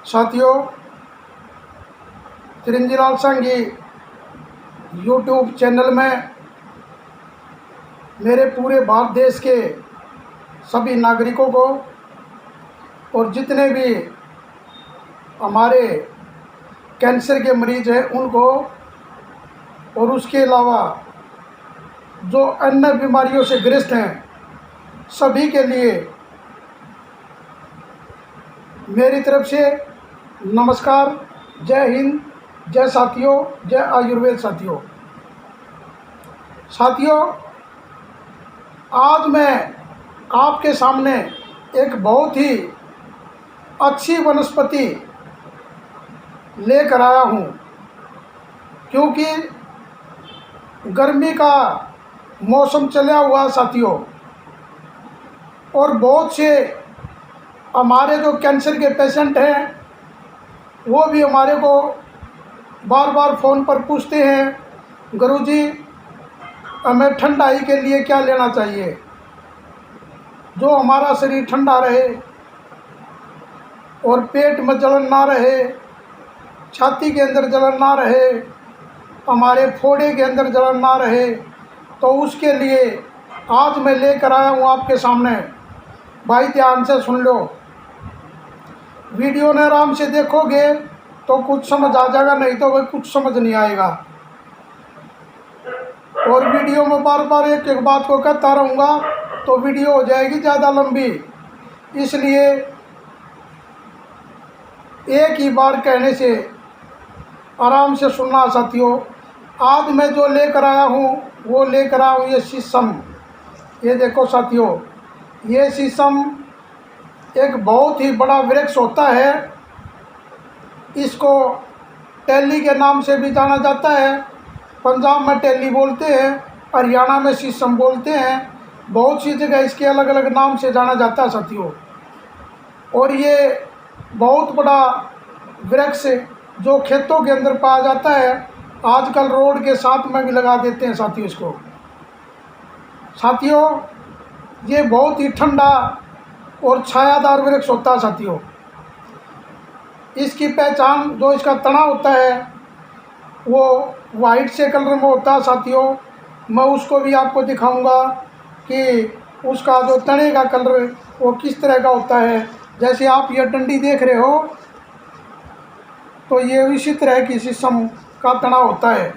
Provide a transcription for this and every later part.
साथियों, चिरंजीलाल संघी YouTube channel में मेरे पूरे भारत देश के सभी नागरिकों को और जितने भी हमारे कैंसर के मरीज हैं उनको, और उसके अलावा जो अन्य बीमारियों से ग्रस्त हैं सभी के लिए मेरी तरफ से नमस्कार। जय हिंद, जय साथियों, जय आयुर्वेद साथियों। साथियों, आज मैं आपके सामने एक बहुत ही अच्छी वनस्पति लेकर आया हूँ, क्योंकि गर्मी का मौसम चला हुआ साथियों, और बहुत से हमारे जो कैंसर के पेशेंट हैं वो भी हमारे को बार बार फ़ोन पर पूछते हैं, गुरुजी हमें ठंडाई के लिए क्या लेना चाहिए, जो हमारा शरीर ठंडा रहे और पेट में जलन ना रहे, छाती के अंदर जलन ना रहे, हमारे फोड़े के अंदर जलन ना रहे। तो उसके लिए आज मैं लेकर आया हूँ आपके सामने। भाई ध्यान से सुन लो, वीडियो ने आराम से देखोगे तो कुछ समझ आ जाएगा, नहीं तो वह कुछ समझ नहीं आएगा। और वीडियो में बार बार एक एक बात को कहता रहूँगा तो वीडियो हो जाएगी ज़्यादा लंबी, इसलिए एक ही बार कहने से आराम से सुनना साथियों। आज मैं जो लेकर आया हूँ वो लेकर आया हूँ ये शीशम। ये देखो साथियों, ये शीशम एक बहुत ही बड़ा वृक्ष होता है। इसको टेली के नाम से भी जाना जाता है। पंजाब में टेली बोलते हैं, हरियाणा में शीशम बोलते हैं, बहुत सी जगह इसके अलग अलग नाम से जाना जाता है साथियों। और ये बहुत बड़ा वृक्ष जो खेतों के अंदर पाया जाता है, आजकल रोड के साथ में भी लगा देते हैं साथियों इसको। साथियों, ये बहुत ही ठंडा और छायादार वृक्ष होता है साथियों। इसकी पहचान, जो इसका तना होता है वो वाइट से कलर में होता है साथियों। मैं उसको भी आपको दिखाऊंगा कि उसका जो तने का कलर वो किस तरह का होता है। जैसे आप ये डंडी देख रहे हो तो ये इसी तरह की शीशम का तना होता है।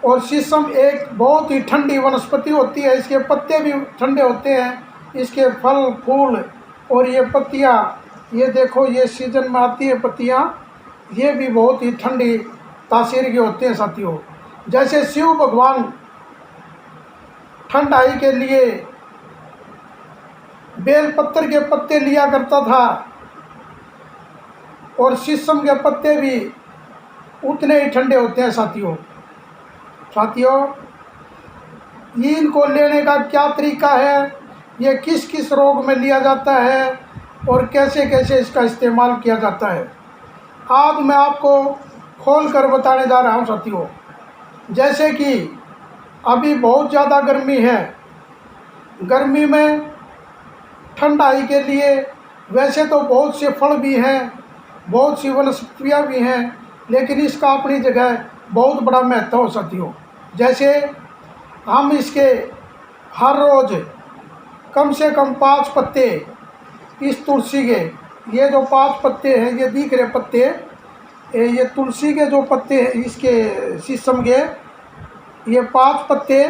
और शीशम एक बहुत ही ठंडी वनस्पति होती है। इसके पत्ते भी ठंडे होते हैं, इसके फल फूल और ये पत्तियाँ, ये देखो ये सीजन में आती है पत्तियाँ, ये भी बहुत ही ठंडी तासीर के होते हैं साथियों। जैसे शिव भगवान ठंडाई के लिए बेल पत्तर के पत्ते लिया करता था, और शीशम के पत्ते भी उतने ही ठंडे होते हैं साथियों। साथियों, इनको लेने का क्या तरीका है, ये किस किस रोग में लिया जाता है और कैसे कैसे इसका इस्तेमाल किया जाता है, आज मैं आपको खोल कर बताने जा रहा हूँ साथियों। जैसे कि अभी बहुत ज़्यादा गर्मी है, गर्मी में ठंडाई के लिए वैसे तो बहुत से फल भी हैं, बहुत सी वनस्पतियाँ भी हैं, लेकिन इसका अपनी जगह बहुत बड़ा महत्व हो साथियों। जैसे हम इसके हर रोज़ कम से कम 5 पत्ते इस तुलसी के, ये जो 5 पत्ते हैं ये दिख रहे पत्ते, ये तुलसी के जो पत्ते हैं इसके शीशम के, ये 5 पत्ते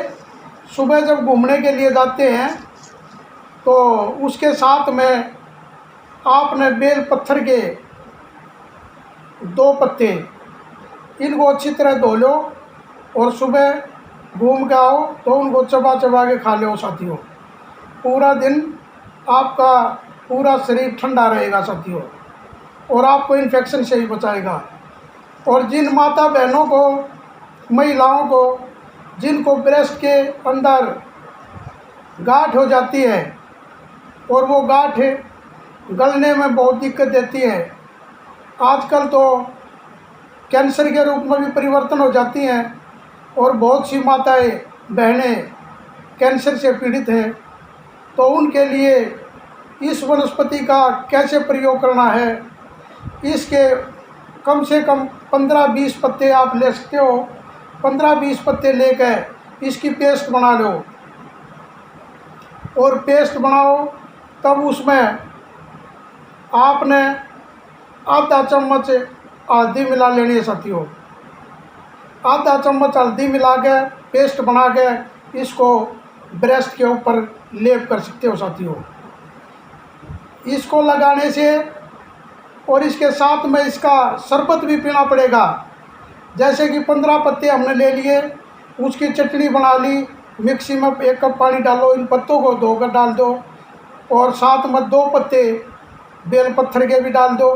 सुबह जब घूमने के लिए जाते हैं तो उसके साथ में आपने बेल पत्थर के 2 पत्ते, इनको अच्छी तरह धो लो और सुबह घूम के आओ तो उनको चबा चबा के खा लो साथियों। पूरा दिन आपका पूरा शरीर ठंडा रहेगा साथियों, और आपको इन्फेक्शन से ही बचाएगा। और जिन माता बहनों को, महिलाओं को, जिनको ब्रेस्ट के अंदर गांठ हो जाती है और वो गांठ गलने में बहुत दिक्कत देती है, आजकल तो कैंसर के रूप में भी परिवर्तन हो जाती हैं, और बहुत सी माताएं बहनें कैंसर से पीड़ित हैं, तो उनके लिए इस वनस्पति का कैसे प्रयोग करना है, इसके कम से कम 15-20 पत्ते आप ले सकते हो। 15-20 पत्ते लेकर इसकी पेस्ट बना लो, और पेस्ट बनाओ तब उसमें आपने आधा चम्मच हल्दी मिला लेनी है साथियों। आधा चम्मच हल्दी मिला के पेस्ट बना के इसको ब्रेस्ट के ऊपर लेप कर सकते हो साथियों। इसको लगाने से और इसके साथ में इसका शरबत भी पीना पड़ेगा। जैसे कि 15 पत्ते हमने ले लिए, उसकी चटनी बना ली, मिक्सी में 1 कप पानी डालो, इन पत्तों को धोकर डाल दो, और साथ में 2 पत्ते बेल पत्थर के भी डाल दो,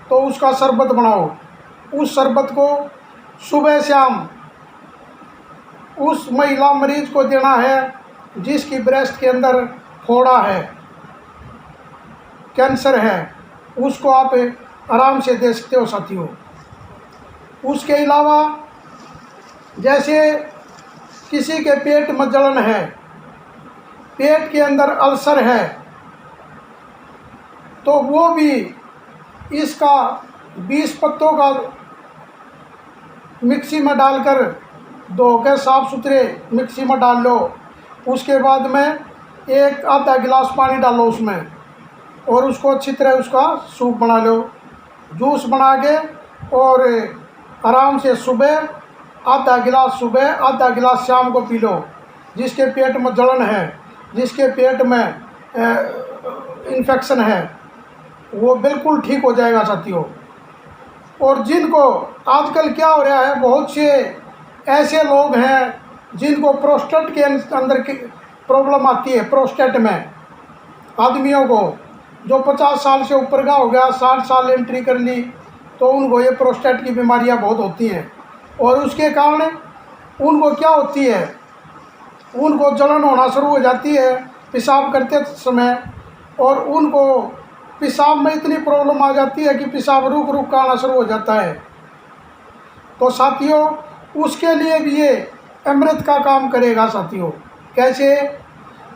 तो उसका शरबत बनाओ। उस शरबत को सुबह शाम उस महिला मरीज को देना है जिसकी ब्रेस्ट के अंदर फोड़ा है, कैंसर है, उसको आप आराम से दे सकते हो साथियों। उसके अलावा जैसे किसी के पेट में जलन है, पेट के अंदर अल्सर है, तो वो भी इसका 20 पत्तों का मिक्सी में डालकर धो के साफ़ सुथरे मिक्सी में डाल लो। उसके बाद में 1 आधा गिलास पानी डालो उसमें, और उसको अच्छी तरह उसका सूप बना लो, जूस बना के, और आराम से सुबह आधा गिलास सुबह, आधा गिलास शाम को पी लो। जिसके पेट में जलन है, जिसके पेट में इन्फेक्शन है, वो बिल्कुल ठीक हो जाएगा साथियों। और जिनको आजकल क्या हो रहा है, बहुत से ऐसे लोग हैं जिनको प्रोस्टेट के अंदर की प्रॉब्लम आती है। प्रोस्टेट में आदमियों को जो 50 साल से ऊपर का हो गया, 60 साल एंट्री कर ली, तो उनको ये प्रोस्टेट की बीमारियां बहुत होती हैं। और उसके कारण उनको क्या होती है, उनको जलन होना शुरू हो जाती है पेशाब करते समय, और उनको पेशाब में इतनी प्रॉब्लम आ जाती है कि पेशाब रुक रुक कर आना शुरू हो जाता है। तो साथियों, उसके लिए भी ये अमृत का काम करेगा साथियों। कैसे?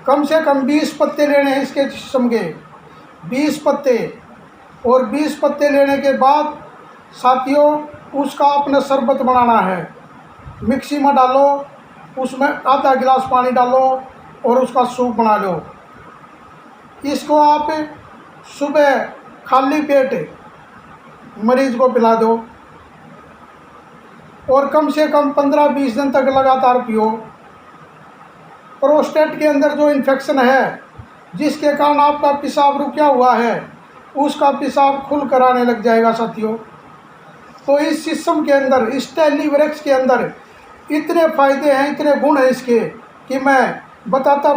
कम से कम 20 पत्ते लेने हैं इसके जिस्म के, 20 पत्ते, और 20 पत्ते लेने के बाद साथियों उसका अपना शरबत बनाना है। मिक्सी में डालो, उसमें आधा गिलास पानी डालो और उसका सूप बना लो। इसको आप सुबह खाली पेट मरीज को पिला दो, और कम से कम 15-20 दिन तक लगातार पियो। प्रोस्टेट के अंदर जो इन्फेक्शन है, जिसके कारण आपका पेशाब रुका हुआ है, उसका पेशाब खुल कर आने लग जाएगा साथियों। तो इस सिस्टम के अंदर, इस टेलीवरेक्स के अंदर इतने फ़ायदे हैं, इतने गुण हैं इसके, कि मैं बताता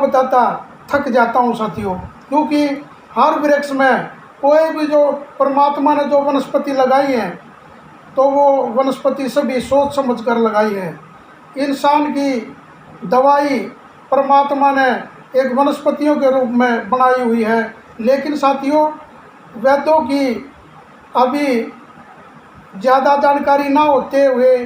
थक जाता हूँ साथियों। क्योंकि हर वृक्ष में कोई भी जो परमात्मा ने जो वनस्पति लगाई है, तो वो वनस्पति सभी सोच समझ कर लगाई है। इंसान की दवाई परमात्मा ने एक वनस्पतियों के रूप में बनाई हुई है। लेकिन साथियों, वैद्यों की अभी ज़्यादा जानकारी ना होते हुए,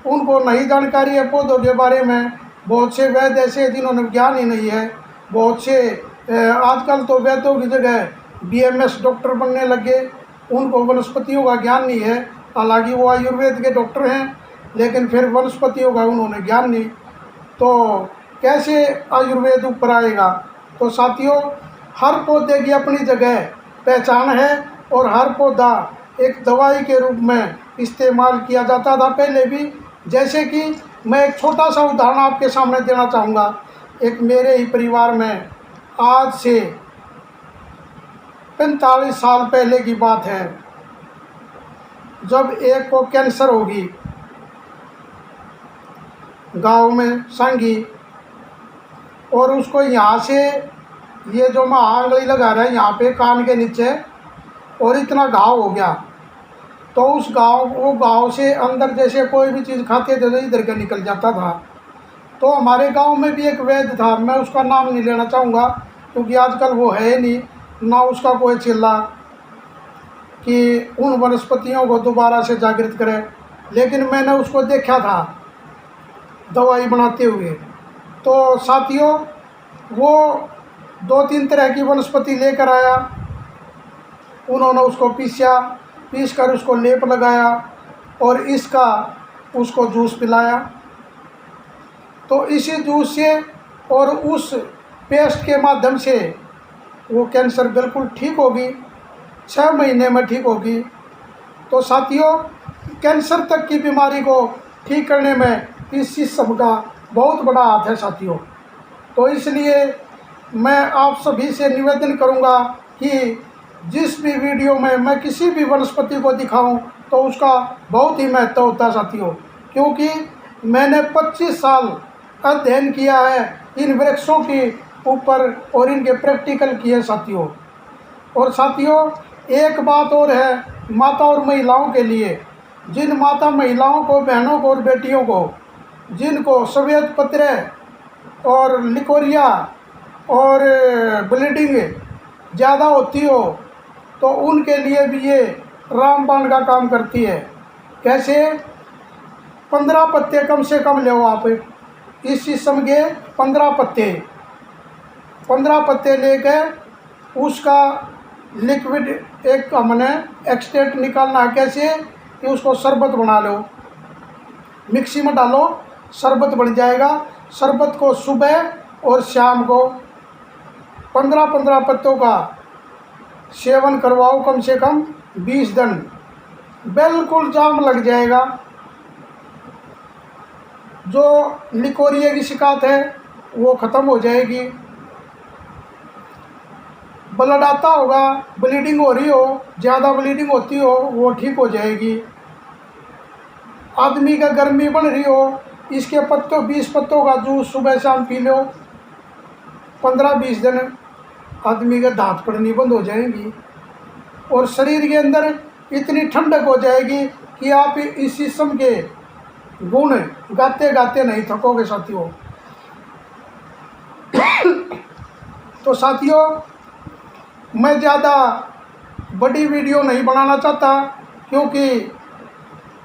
उनको नहीं जानकारी है पौधों के बारे में। बहुत से वैद्य ऐसे जिन्होंने ज्ञान ही नहीं है। बहुत से आजकल तो वैद्यों की जगह BMS डॉक्टर बनने लगे, उनको वनस्पतियों का ज्ञान नहीं है। हालांकि वो आयुर्वेद के डॉक्टर हैं, लेकिन फिर वनस्पतियों का उन्होंने ज्ञान नहीं, तो कैसे आयुर्वेद ऊपर आएगा। तो साथियों, हर पौधे की अपनी जगह पहचान है, और हर पौधा एक दवाई के रूप में इस्तेमाल किया जाता था पहले भी। जैसे कि मैं एक छोटा सा उदाहरण आपके सामने देना चाहूँगा। एक मेरे ही परिवार में आज से 45 साल पहले की बात है, जब एक को कैंसर होगी गांव में सांगी, और उसको यहाँ से ये जो मैं आंगली लगा रहा है यहाँ पे कान के नीचे, और इतना घाव हो गया। तो उस वो गांव से अंदर जैसे कोई भी चीज़ खाते थे तो इधर के निकल जाता था। तो हमारे गांव में भी एक वैद्य था, मैं उसका नाम नहीं लेना चाहूँगा क्योंकि आजकल वो है नहीं, ना उसका कोई चिल्ला कि उन वनस्पतियों को दोबारा से जागृत करे। लेकिन मैंने उसको देखा था दवाई बनाते हुए। तो साथियों, वो 2-3 तरह की वनस्पति लेकर आया, उन्होंने उसको पीसा, पीस कर उसको लेप लगाया और इसका उसको जूस पिलाया। तो इसी जूस से और उस पेस्ट के माध्यम से वो कैंसर बिल्कुल ठीक होगी, 6 महीने में ठीक होगी। तो साथियों, कैंसर तक की बीमारी को ठीक करने में इस शीशम का बहुत बड़ा हाथ है साथियों। तो इसलिए मैं आप सभी से निवेदन करूंगा कि जिस भी वीडियो में मैं किसी भी वनस्पति को दिखाऊं तो उसका बहुत ही महत्व होता है साथियों, क्योंकि मैंने 25 साल अध्ययन किया है इन वृक्षों के ऊपर और इनके प्रैक्टिकल किए साथियों। और साथियों, एक बात और है माता और महिलाओं के लिए, जिन माता महिलाओं को, बहनों को और बेटियों को जिनको सफ़ेद पत्रे और लिकोरिया और ब्लीडिंग ज़्यादा होती हो, तो उनके लिए भी ये रामबाण का काम करती है। कैसे? 15 पत्ते कम से कम लो आप, इस शीशम के 15 पत्ते लेकर उसका लिक्विड एक हमने एक्सट्रैक्ट निकालना है। कैसे? कि उसको शरबत बना लो, मिक्सी में डालो, शरबत बन जाएगा। शरबत को सुबह और शाम को 15-15 पत्तों का सेवन करवाओ, कम से कम 20 दिन, बिल्कुल जाम लग जाएगा। जो लिकोरिया की शिकायत है वो ख़त्म हो जाएगी। ब्लड आता होगा, ब्लीडिंग हो रही हो, ज़्यादा ब्लीडिंग होती हो, वो ठीक हो जाएगी। आदमी का गर्मी बन रही हो, इसके 20 पत्तों का जूस सुबह शाम पी लो, 15-20 दिन आदमी के दांत पड़नी बंद हो जाएंगी और शरीर के अंदर इतनी ठंडक हो जाएगी कि आप इस शीशम के गुण गाते गाते नहीं थकोगे साथियों। तो साथियों, मैं ज़्यादा बड़ी वीडियो नहीं बनाना चाहता, क्योंकि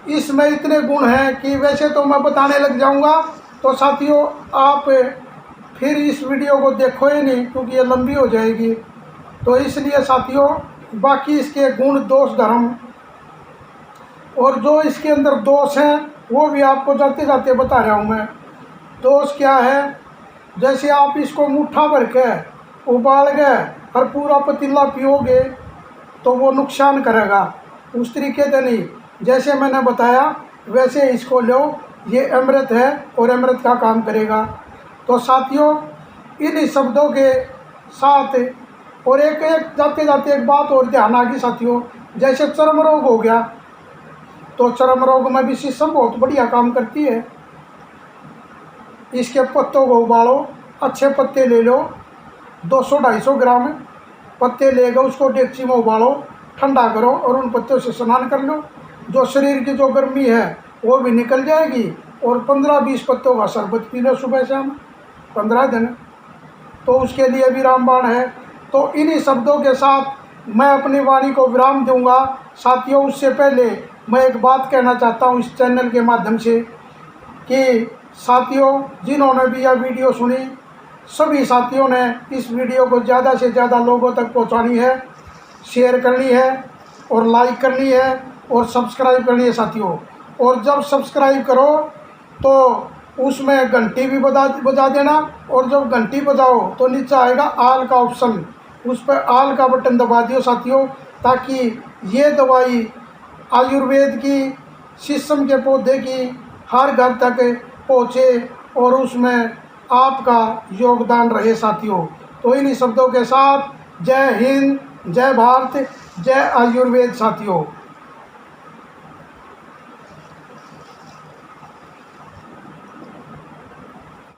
इसमें इतने गुण हैं कि वैसे तो मैं बताने लग जाऊंगा तो साथियों आप फिर इस वीडियो को देखो ही नहीं, क्योंकि ये लंबी हो जाएगी। तो इसलिए साथियों, बाकी इसके गुण, दोष, धर्म और जो इसके अंदर दोष हैं वो भी आपको जाते जाते बता रहा हूँ मैं। दोष क्या है? जैसे आप इसको मुट्ठा भर के उबाल के और पूरा पतीला पियोगे तो वो नुकसान करेगा, उस तरीके से नहीं। जैसे मैंने बताया वैसे इसको लो, ये अमृत है और अमृत का काम करेगा। तो साथियों, इन शब्दों के साथ और एक जाते जाते एक बात और ध्यान आ गई साथियों, जैसे चर्म रोग हो गया, तो चर्म रोग में भी शीशम बहुत बढ़िया काम करती है। इसके पत्तों को उबालो, अच्छे पत्ते ले लो, 200-250 ग्राम पत्ते लेकर उसको डेगची में उबालो, ठंडा करो और उन पत्तों से स्नान कर लो। जो शरीर की जो गर्मी है वो भी निकल जाएगी और 15-20 पत्तों का शरबत पी लो सुबह शाम, 15 दिन, तो उसके लिए भी रामबाण है। तो इन्हीं शब्दों के साथ मैं अपनी वाणी को विराम दूंगा साथियों। उससे पहले मैं एक बात कहना चाहता हूँ इस चैनल के माध्यम से कि साथियों, जिन्होंने भी यह वीडियो सुनी, सभी साथियों ने इस वीडियो को ज़्यादा से ज़्यादा लोगों तक पहुँचानी है, शेयर करनी है और लाइक करनी है और सब्सक्राइब करनी है साथियों। और जब सब्सक्राइब करो तो उसमें घंटी भी बजा देना, और जब घंटी बजाओ तो नीचे आएगा आल का ऑप्शन, उस पर आल का बटन दबा दियो साथियों, ताकि ये दवाई आयुर्वेद की, शीशम के पौधे की हर घर तक पहुँचे और उसमें आपका योगदान रहे साथियों। तो इन्हीं शब्दों के साथ जय हिंद, जय भारत, जय आयुर्वेद साथियों।